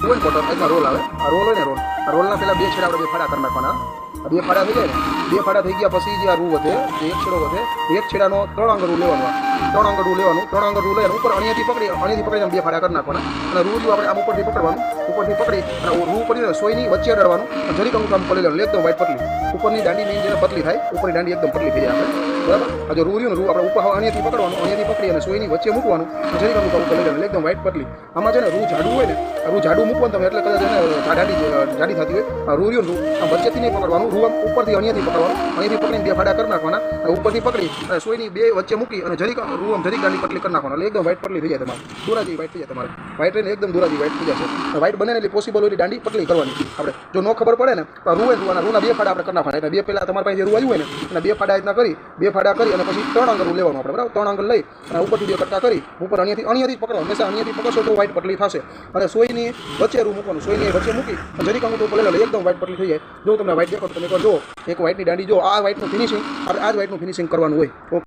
હોય ને કોટન એમાં રોલ આવે આ રોલ હોય ને રોલ આ રોલના પેલા બે છેડા આપણે બે ફાડા કરી નાખવાના બે ફાડા થઈ જાય ને બે ફાડા થઈ ગયા પછી જે આ રૂ વધે એક છેડો વધે એક છેડાનો 3 આંગળ રૂ લેવાનું 3 આંગળ રૂ લેવાનું 3 આંગળ રૂ લઈને ઉપર અણીથી પકડીને બે ફાડા કરી નાખવાના અને રૂ જો આપણે આમ ઉપરથી પકડી અને રૂ પડી સોયની વચ્ચે અડાડવાનું જરી કંકુ કામ પડી લેવાનું એકદમ વાઈટ પતલી ઉપરની દાંડી મેઇન જેને પતલી થાય ઉપરની દાંડી એકદમ પતલી થઈ જાય બરાબર આ જો રૂ રહ્યું ને રૂ આપણે ઉપર અણીથી પકડવાનું અણીથી પકડી અને સોયની વચ્ચે મૂકવાનું જરી કંકુ કામ પડી લેવાનું એકદમ વાઈટ પતલી આમાં છે ને રૂ જાડું હોય ને રૂ જાડું મૂકવાનું તમે એટલે કદાચ એને જાડી થતી હોય આ રૂ રહ્યું રૂ આમ વચ્ચેથી નહીં પકડવાનું રૂ આમ ઉપરથી અણીથી પકડવાનું અણીથી પકડીને બે ફાડા કરી નાખવાના ઉપરથી પકડી અને સોયની બે વચ્ચે મૂકી અને જરી રૂ આમ જરી દાંડી પતલી કરી નાખવાના એટલે એકદમ વાઈટ પતલી થઈ જાય તમારે દોરાજી વાઈટ થઈ જાય તમારે વાઈટ રહીને એકદમ દોરાજી વાઈટ થઈ જશે વાઈટ બને એટલે પોસિબલ હોય દાંડી પતલી કરવાની આપણે જો નો ખબર પડે ને તો રૂ હોય રૂના બે ફાડા આપણે કરી નાખવાના એટલે બે પહેલાં તમારી પાસે જે રૂ આવ્યું હોય ને અને બે ફાડા રીતના કરી અને પછી 3 આંગળ રૂ લેવાનું આપણે બરાબર 3 આંગળ લઈ અને ઉપરથી બે કટકા કરી ઉપર અણીથી પકડવાનું હંમેશા અણીથી પકડશો તો વાઈટ પતલી થશે અને સોયની વચ્ચે રૂ મૂકવાનું સોયની વચ્ચે મૂકી જરી કંકુ તો લેલો એકદમ વાઈટ પતલી થઈ જાય જો તમને વાઈટ દેખો તો તમે કહો જો એક વાઈટની દાંડી જો આ વાઈટનું ફિનિશિંગ આપણે આ જ વાઈટનું ફિનિશિંગ કરવાનું હોય.